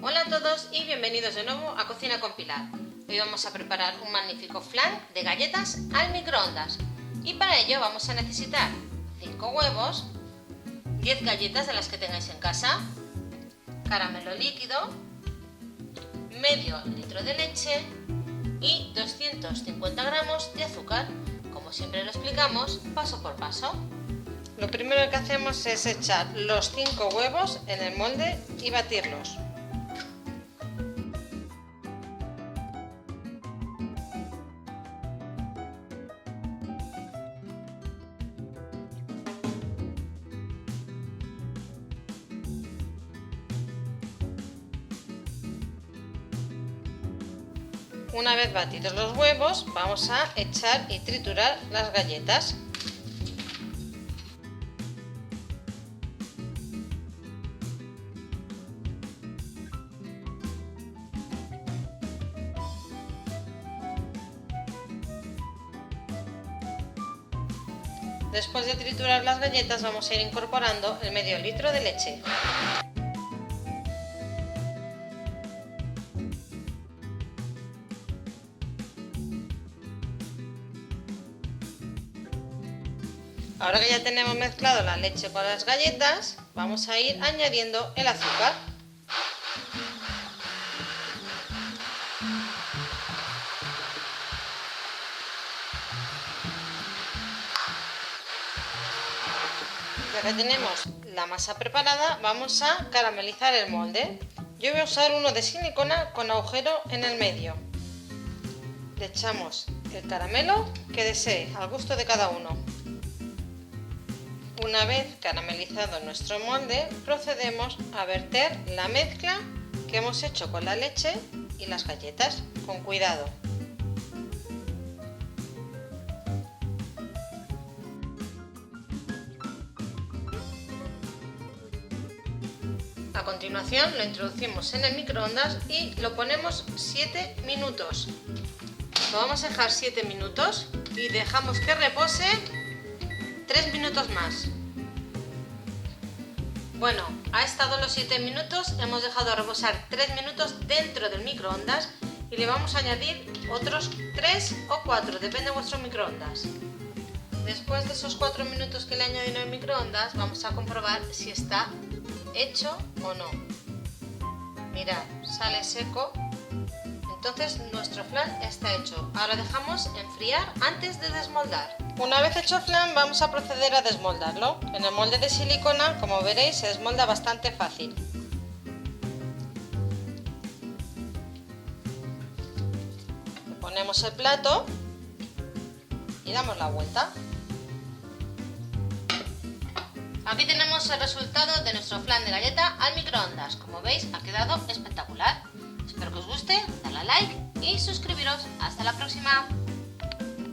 Hola a todos y bienvenidos de nuevo a Cocina con Pilar. Hoy vamos a preparar un magnífico flan de galletas al microondas y para ello vamos a necesitar 5 huevos, 10 galletas de las que tengáis en casa, caramelo líquido, medio litro de leche y 250 gramos de azúcar. Como siempre lo explicamos paso por paso. Lo primero que hacemos es echar los 5 huevos en el molde y batirlos. Una vez batidos los huevos, vamos a echar y triturar las galletas. Después de triturar las galletas vamos a ir incorporando el medio litro de leche. Ahora que ya tenemos mezclado la leche con las galletas, vamos a ir añadiendo el azúcar. Ya que tenemos la masa preparada, vamos a caramelizar el molde. Yo voy a usar uno de silicona con agujero en el medio. Le echamos el caramelo que desee, al gusto de cada uno. Una vez caramelizado nuestro molde, procedemos a verter la mezcla que hemos hecho con la leche y las galletas, con cuidado. A continuación lo introducimos en el microondas y lo ponemos 7 minutos. Lo vamos a dejar 7 minutos y dejamos que repose 3 minutos más. Bueno, ha estado los 7 minutos, hemos dejado reposar 3 minutos dentro del microondas y le vamos a añadir otros 3 o 4, depende de vuestro microondas. Después de esos 4 minutos que le he añadido en el microondas, vamos a comprobar si está hecho o no. Mirad, sale seco. Entonces nuestro flan está hecho. Ahora dejamos enfriar antes de desmoldar. Una vez hecho el flan vamos a proceder a desmoldarlo. En el molde de silicona, como veréis, se desmolda bastante fácil. Le ponemos el plato y damos la vuelta. Aquí tenemos el resultado de nuestro flan de galleta al microondas. Como veis, ha quedado espectacular. Espero que os guste, dale a like y suscribiros. Hasta la próxima.